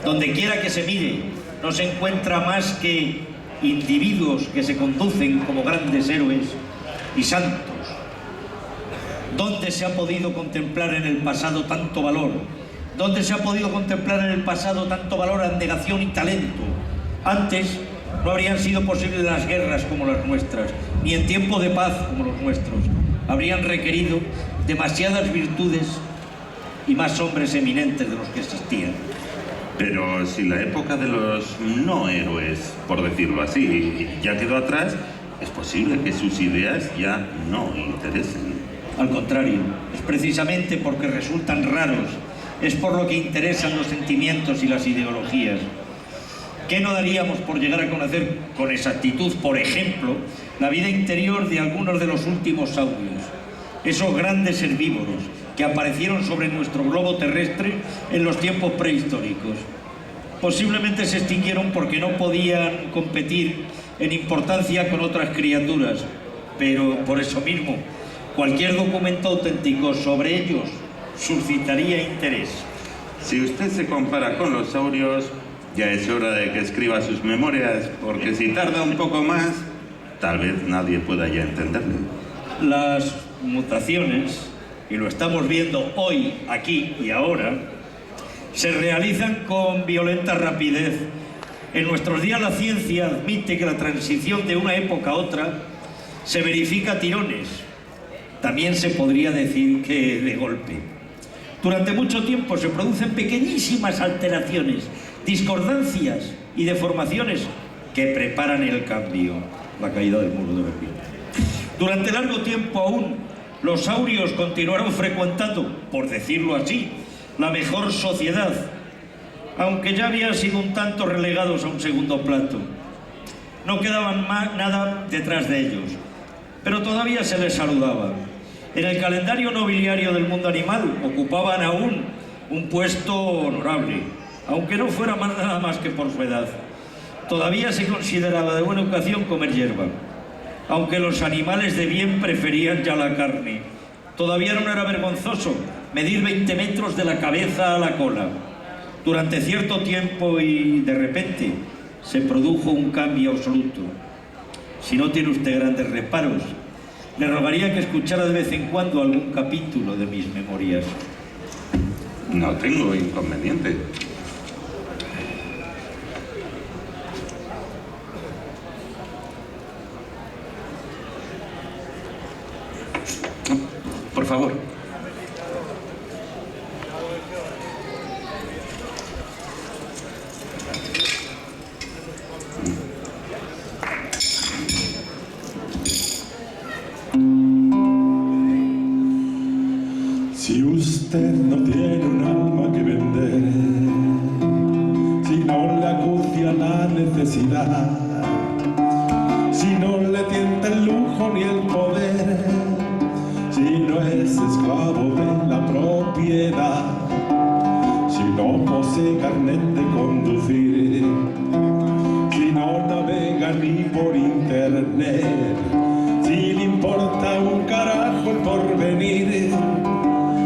Donde quiera que se mire, no se encuentra más que individuos que se conducen como grandes héroes y santos. ¿Dónde se ha podido contemplar en el pasado tanto valor? ¿Dónde se ha podido contemplar en el pasado tanto valor, abnegación y talento? Antes no habrían sido posibles las guerras como las nuestras, ni en tiempo de paz como los nuestros. Habrían requerido demasiadas virtudes y más hombres eminentes de los que existían. Pero si la época de los no héroes, por decirlo así, ya quedó atrás, es posible que sus ideas ya no interesen. Al contrario, es precisamente porque resultan raros, es por lo que interesan los sentimientos y las ideologías. ¿Qué no daríamos por llegar a conocer con exactitud, por ejemplo, la vida interior de algunos de los últimos saurios? Esos grandes herbívoros que aparecieron sobre nuestro globo terrestre en los tiempos prehistóricos. Posiblemente se extinguieron porque no podían competir en importancia con otras criaturas, pero por eso mismo, cualquier documento auténtico sobre ellos suscitaría interés. Si usted se compara con los saurios, ya es hora de que escriba sus memorias, porque si tarda un poco más, tal vez nadie pueda ya entenderle. Las mutaciones, y lo estamos viendo hoy, aquí y ahora, se realizan con violenta rapidez. En nuestros días la ciencia admite que la transición de una época a otra se verifica a tirones. También se podría decir que de golpe. Durante mucho tiempo se producen pequeñísimas alteraciones, discordancias y deformaciones que preparan el cambio, la caída del muro de Berlín. Durante largo tiempo aún, los saurios continuaron frecuentando, por decirlo así, la mejor sociedad, aunque ya habían sido un tanto relegados a un segundo plato. No quedaban nada detrás de ellos, pero todavía se les saludaba. En el calendario nobiliario del mundo animal ocupaban aún un puesto honorable, aunque no fuera nada más que por su edad. Todavía se consideraba de buena educación comer hierba, aunque los animales de bien preferían ya la carne. Todavía no era vergonzoso medir 20 metros de la cabeza a la cola. Durante cierto tiempo y de repente se produjo un cambio absoluto. Si no tiene usted grandes reparos, le rogaría que escuchara de vez en cuando algún capítulo de mis memorias. No tengo inconveniente. Por favor. Si usted no tiene un alma que vender, si no le acucia la necesidad, si no le tienta el lujo ni el poder, si no es esclavo de la propiedad, si no posee carnet de conducir, si no navega ni por internet, si le importa un carajo el porvenir,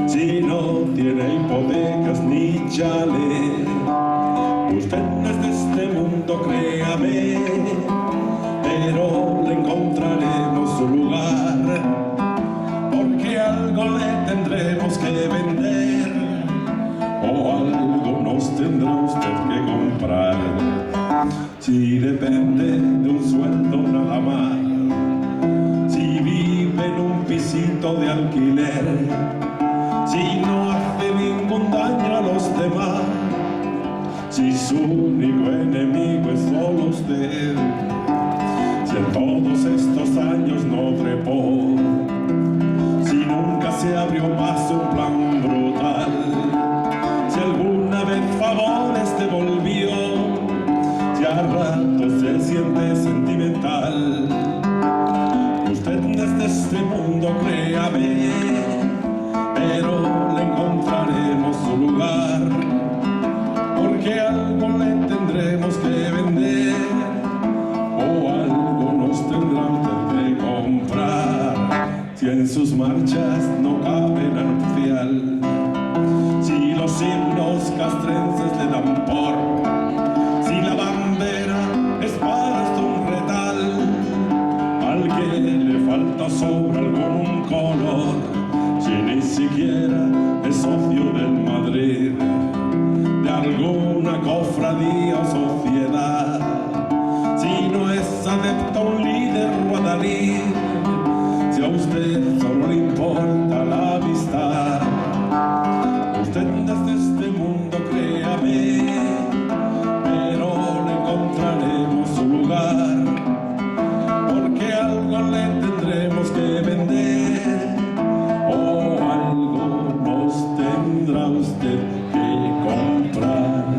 si no tiene hipotecas ni chalet, usted no es de este mundo, créame, pero le encontraremos su lugar, porque algo le tendremos que vender, o algo nos tendrá usted que comprar. Si depende de un sueldo nada más, si vive en un pisito de alquiler, si no hace ningún daño a los demás, si su único enemigo es solo usted, si en todos estos años no trepó, si nunca se abrió paso un plan brutal, si alguna vez favores devolvió, si a ratos se siente sentimental, usted no es de este mundo, créame, pero le encontraremos su lugar, porque algo le tendremos que vender, o algo nos tendrá usted que comprar. Si en sus marchas no cabe la nupcial, si los himnos castrenses le dan por alguna cofradía o sociedad, si no es adepto a un líder o adalid, si a usted solo le importa la amistad, usted desde este mundo, créame, pero le encontraremos su lugar, porque algo le tendremos que vender, o algo nos tendrá usted que comprar.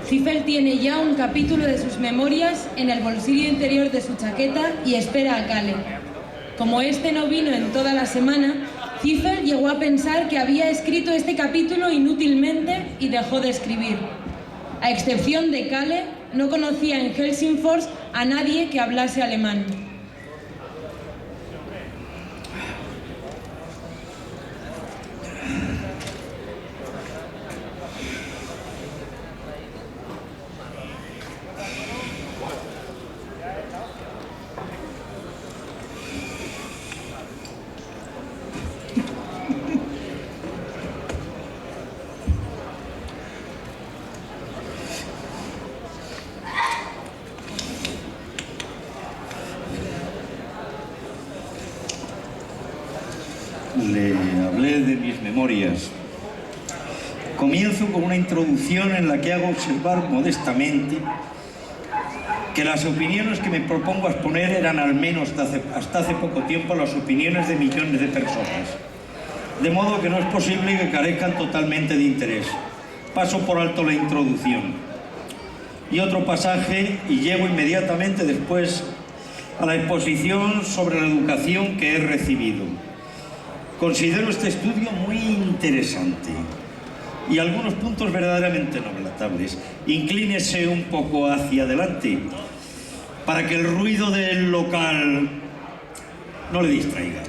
Ziffel tiene ya un capítulo de sus memorias en el bolsillo interior de su chaqueta y espera a Cale. Como este no vino en toda la semana, Ziffel llegó a pensar que había escrito este capítulo inútilmente y dejó de escribir. A excepción de Cale, no conocía en Helsingfors a nadie que hablase alemán. Le hablé de mis memorias. Comienzo con una introducción en la que hago observar modestamente que las opiniones que me propongo exponer eran, al menos hasta hace poco tiempo, las opiniones de millones de personas. De modo que no es posible que carezcan totalmente de interés. Paso por alto la introducción. Y otro pasaje, y llego inmediatamente después a la exposición sobre la educación que he recibido. Considero este estudio muy interesante y algunos puntos verdaderamente notables. Inclínese un poco hacia adelante para que el ruido del local no le distraiga.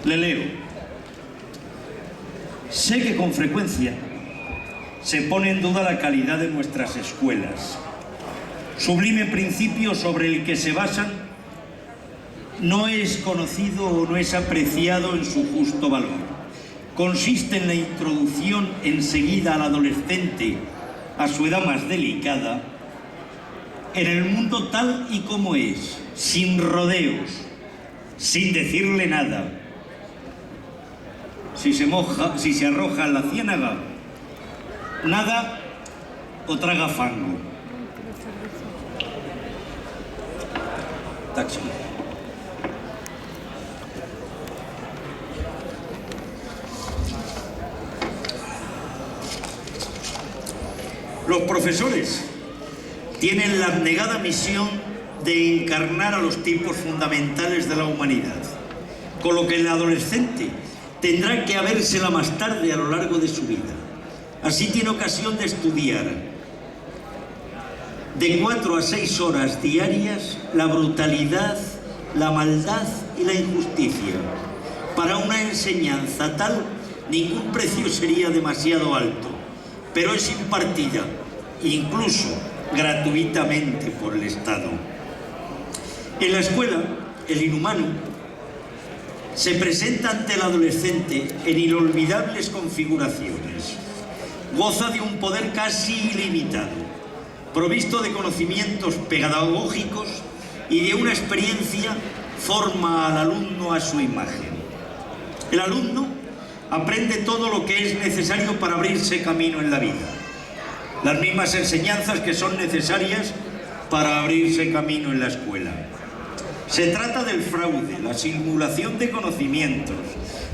Le leo. Sé que con frecuencia se pone en duda la calidad de nuestras escuelas. Sublime principio sobre el que se basan no es conocido o no es apreciado en su justo valor. Consiste en la introducción enseguida al adolescente a su edad más delicada en el mundo tal y como es, sin rodeos, sin decirle nada. Si se arroja en la ciénaga, nada o traga fango. Taxi. Los profesores tienen la abnegada misión de encarnar a los tipos fundamentales de la humanidad, con lo que el adolescente tendrá que habérsela más tarde a lo largo de su vida. Así tiene ocasión de estudiar de 4 a 6 horas diarias la brutalidad, la maldad y la injusticia. Para una enseñanza tal, ningún precio sería demasiado alto, pero es impartida, incluso gratuitamente, por el Estado. En la escuela, el inhumano se presenta ante el adolescente en inolvidables configuraciones. Goza de un poder casi ilimitado, provisto de conocimientos pedagógicos y de una experiencia, forma al alumno a su imagen. El alumno aprende todo lo que es necesario para abrirse camino en la vida. Las mismas enseñanzas que son necesarias para abrirse camino en la escuela. Se trata del fraude, la simulación de conocimientos,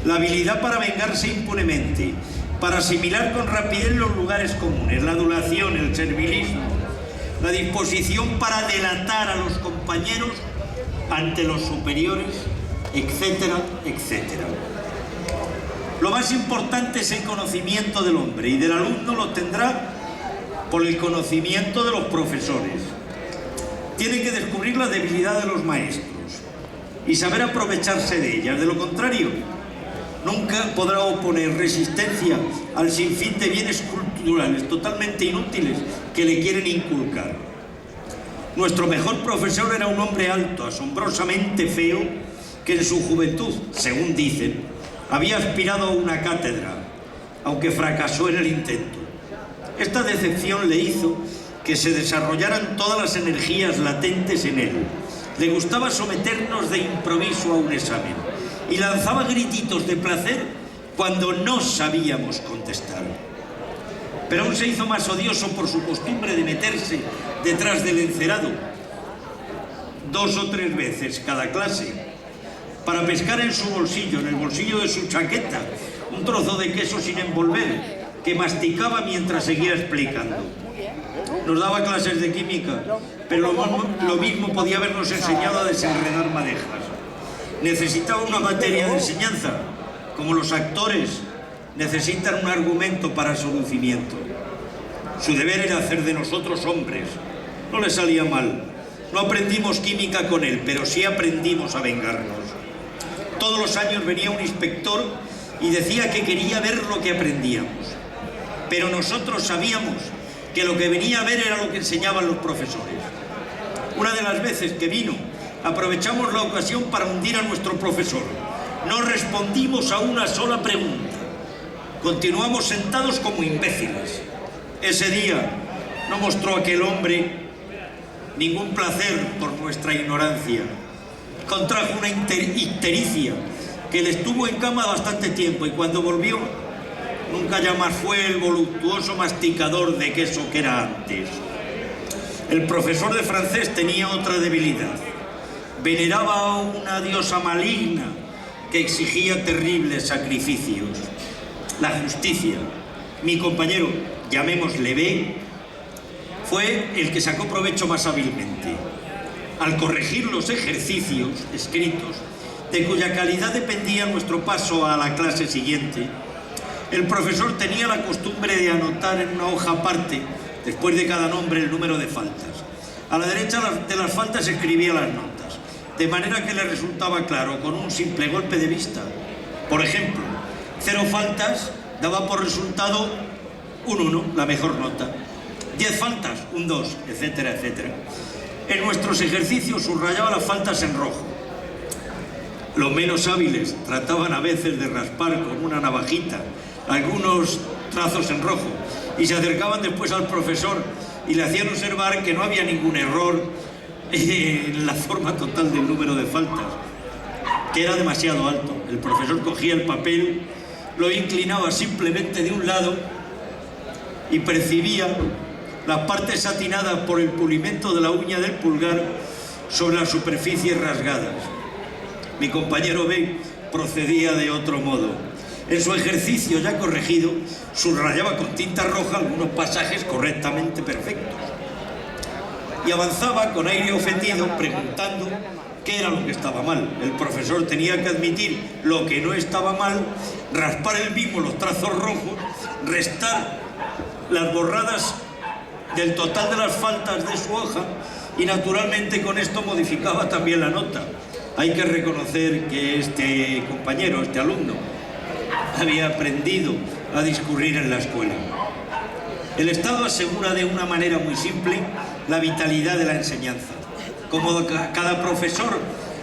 la habilidad para vengarse impunemente, para asimilar con rapidez los lugares comunes, la adulación, el servilismo, la disposición para delatar a los compañeros ante los superiores, etcétera, etcétera. Lo más importante es el conocimiento del hombre, y del alumno lo tendrá por el conocimiento de los profesores. Tiene que descubrir la debilidad de los maestros y saber aprovecharse de ellas. De lo contrario, nunca podrá oponer resistencia al sinfín de bienes culturales totalmente inútiles que le quieren inculcar. Nuestro mejor profesor era un hombre alto, asombrosamente feo, que en su juventud, según dicen, había aspirado a una cátedra, aunque fracasó en el intento. Esta decepción le hizo que se desarrollaran todas las energías latentes en él. Le gustaba someternos de improviso a un examen y lanzaba grititos de placer cuando no sabíamos contestar. Pero aún se hizo más odioso por su costumbre de meterse detrás del encerado 2 o 3 veces cada clase para pescar en su bolsillo, en el bolsillo de su chaqueta, un trozo de queso sin envolver que masticaba mientras seguía explicando. Nos daba clases de química, pero lo mismo podía habernos enseñado a desenredar madejas. Necesitaba una materia de enseñanza, como los actores necesitan un argumento para su lucimiento. Su deber era hacer de nosotros hombres. No le salía mal. No aprendimos química con él, pero sí aprendimos a vengarnos. Todos los años venía un inspector y decía que quería ver lo que aprendíamos. Pero nosotros sabíamos que lo que venía a ver era lo que enseñaban los profesores. Una de las veces que vino, aprovechamos la ocasión para hundir a nuestro profesor. No respondimos a una sola pregunta. Continuamos sentados como imbéciles. Ese día no mostró aquel hombre ningún placer por nuestra ignorancia. Contrajo una ictericia que le estuvo en cama bastante tiempo, y cuando volvió, nunca ya más fue el voluptuoso masticador de queso que era antes. El profesor de francés tenía otra debilidad. Veneraba a una diosa maligna que exigía terribles sacrificios. La justicia. Mi compañero, llamémosle B, fue el que sacó provecho más hábilmente. Al corregir los ejercicios escritos, de cuya calidad dependía nuestro paso a la clase siguiente, el profesor tenía la costumbre de anotar en una hoja aparte, después de cada nombre, el número de faltas. A la derecha de las faltas escribía las notas, de manera que le resultaba claro con un simple golpe de vista. Por ejemplo, 0 faltas daba por resultado un 1, la mejor nota. 10 faltas, un 2, etcétera, etcétera. En nuestros ejercicios subrayaba las faltas en rojo. Los menos hábiles trataban a veces de raspar con una navajita algunos trazos en rojo y se acercaban después al profesor y le hacían observar que no había ningún error en la forma total del número de faltas, que era demasiado alto. El profesor cogía el papel, lo inclinaba simplemente de un lado y percibía las partes satinadas por el pulimento de la uña del pulgar sobre las superficies rasgadas. Mi compañero B procedía de otro modo. En su ejercicio ya corregido, subrayaba con tinta roja algunos pasajes correctamente perfectos y avanzaba con aire ofendido preguntando qué era lo que estaba mal. El profesor tenía que admitir lo que no estaba mal, raspar él mismo los trazos rojos, restar las borradas del total de las faltas de su hoja y naturalmente con esto modificaba también la nota. Hay que reconocer que este compañero, este alumno, había aprendido a discurrir en la escuela. El Estado asegura de una manera muy simple la vitalidad de la enseñanza. Como cada profesor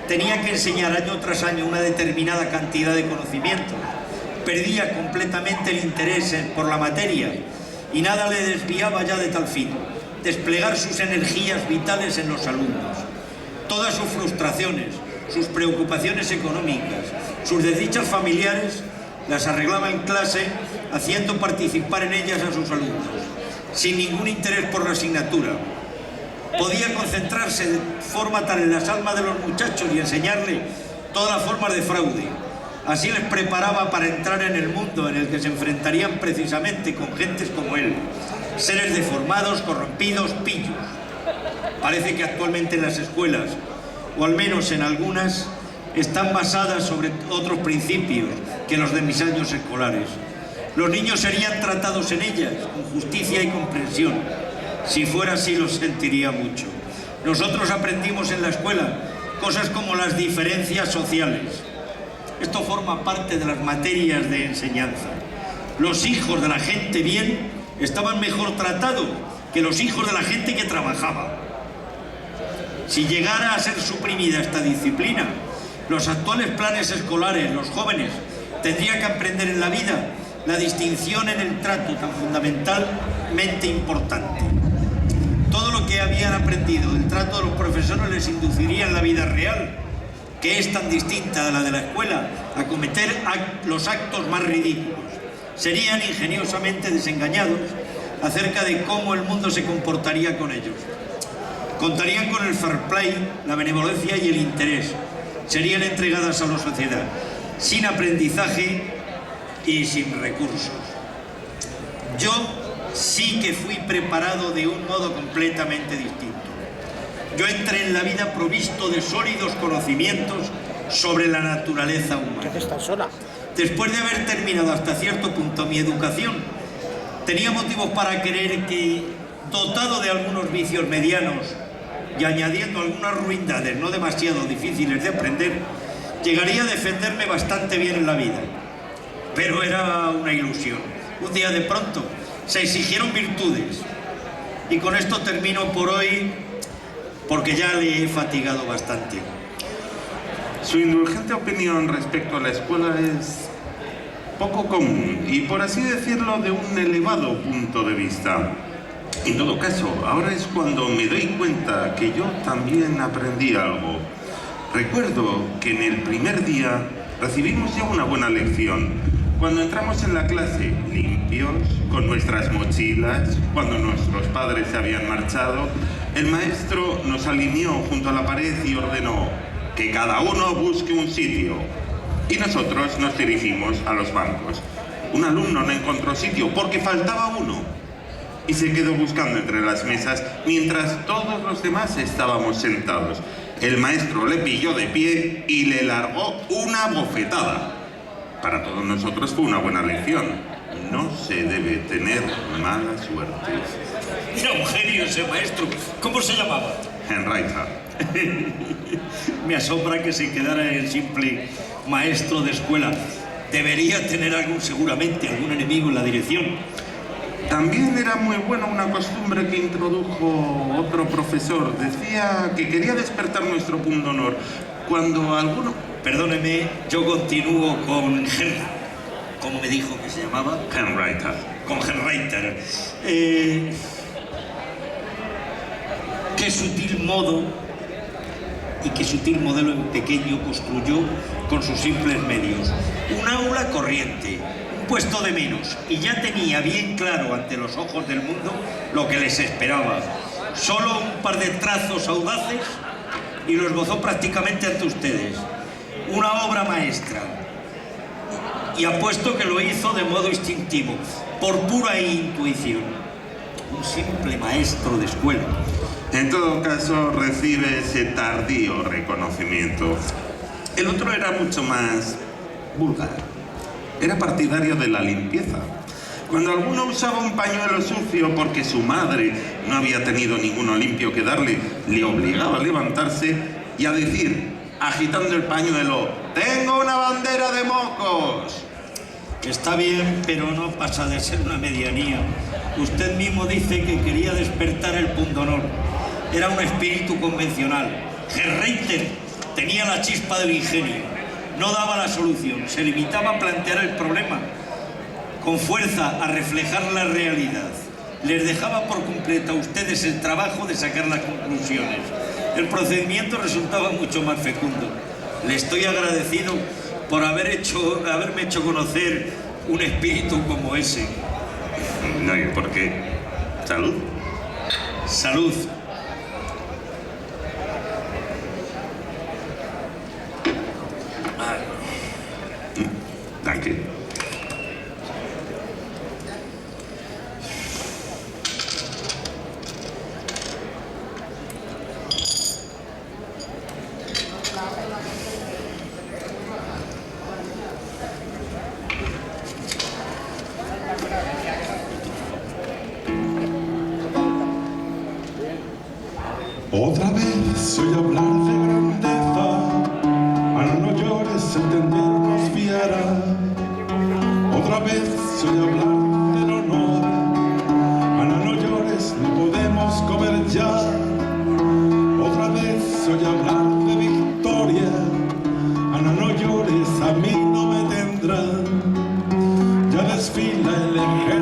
tenía que enseñar año tras año una determinada cantidad de conocimientos, perdía completamente el interés por la materia y nada le desviaba ya de tal fin, desplegar sus energías vitales en los alumnos. Todas sus frustraciones, sus preocupaciones económicas, sus desdichas familiares, las arreglaba en clase, haciendo participar en ellas a sus alumnos, sin ningún interés por la asignatura. podía concentrarse de forma tal en las almas de los muchachos y enseñarles todas las formas de fraude. Así les preparaba para entrar en el mundo en el que se enfrentarían precisamente con gentes como él, seres deformados, corrompidos, pillos. Parece que actualmente en las escuelas, o al menos en algunas, están basadas sobre otros principios que los de mis años escolares. Los niños serían tratados en ellas con justicia y comprensión. Si fuera así, lo sentiría mucho. Nosotros aprendimos en la escuela cosas como las diferencias sociales. Esto forma parte de las materias de enseñanza. Los hijos de la gente bien estaban mejor tratados que los hijos de la gente que trabajaba. Si llegara a ser suprimida esta disciplina, los actuales planes escolares, los jóvenes, tendrían que aprender en la vida la distinción en el trato tan fundamentalmente importante. Todo lo que habían aprendido del trato de los profesores les induciría en la vida real, que es tan distinta de la de la escuela, a cometer los actos más ridículos. Serían ingeniosamente desengañados acerca de cómo el mundo se comportaría con ellos. Contarían con el fair play, la benevolencia y el interés. Serían entregadas a la sociedad, sin aprendizaje y sin recursos. Yo sí que fui preparado de un modo completamente distinto. Yo entré en la vida provisto de sólidos conocimientos sobre la naturaleza humana. Después de haber terminado hasta cierto punto mi educación, tenía motivos para creer que, dotado de algunos vicios medianos y añadiendo algunas ruindades no demasiado difíciles de aprender, llegaría a defenderme bastante bien en la vida. Pero era una ilusión. Un día de pronto se exigieron virtudes. Y con esto termino por hoy, porque ya le he fatigado bastante. Su indulgente opinión respecto a la escuela es poco común y, por así decirlo, de un elevado punto de vista. En todo caso, ahora es cuando me doy cuenta que yo también aprendí algo. Recuerdo que en el primer día recibimos ya una buena lección. Cuando entramos en la clase limpios, con nuestras mochilas, cuando nuestros padres se habían marchado, el maestro nos alineó junto a la pared y ordenó que cada uno busque un sitio. Y nosotros nos dirigimos a los bancos. Un alumno no encontró sitio porque faltaba uno y se quedó buscando entre las mesas mientras todos los demás estábamos sentados. El maestro le pilló de pie y le largó una bofetada. Para todos nosotros fue una buena lección. No se debe tener mala suerte. Era un genio ese maestro. ¿Cómo se llamaba? Henrietta. Me asombra que se quedara el simple maestro de escuela. Debería tener seguramente algún enemigo en la dirección. También era muy buena una costumbre que introdujo otro profesor. Decía que quería despertar nuestro pundonor. Cuando alguno... Perdóneme, yo continúo con Henry. ¿Cómo me dijo que se llamaba? Henrietta. Con Henrietta. Qué sutil modo y qué sutil modelo en pequeño construyó con sus simples medios. Un aula corriente, un puesto de menos, y ya tenía bien claro ante los ojos del mundo lo que les esperaba. Solo un par de trazos audaces y lo esbozó prácticamente ante ustedes. Una obra maestra. Y apuesto que lo hizo de modo instintivo, por pura intuición. Un simple maestro de escuela. En todo caso, recibe ese tardío reconocimiento. El otro era mucho más vulgar. Era partidario de la limpieza. Cuando alguno usaba un pañuelo sucio porque su madre no había tenido ninguno limpio que darle, le obligaba a levantarse y a decir, agitando el pañuelo, ¡tengo una bandera de mocos! Está bien, pero no pasa de ser una medianía. Usted mismo dice que quería despertar el pundonor. Era un espíritu convencional. Henrietta tenía la chispa del ingenio. No daba la solución, se limitaba a plantear el problema con fuerza, a reflejar la realidad. Les dejaba por completo a ustedes el trabajo de sacar las conclusiones. El resultaba mucho más fecundo. Le estoy agradecido por haberme hecho conocer un espíritu como ese. No, ¿y por qué? ¿Salud? Salud. Otra vez se oye hablar de grandeza, Ana, no llores, entendernos fiará. Otra vez se oye hablar del honor, Ana, no llores, no podemos comer ya. Otra vez se oye hablar de victoria, Ana, no llores, a mí no me tendrán. Ya desfila el ejército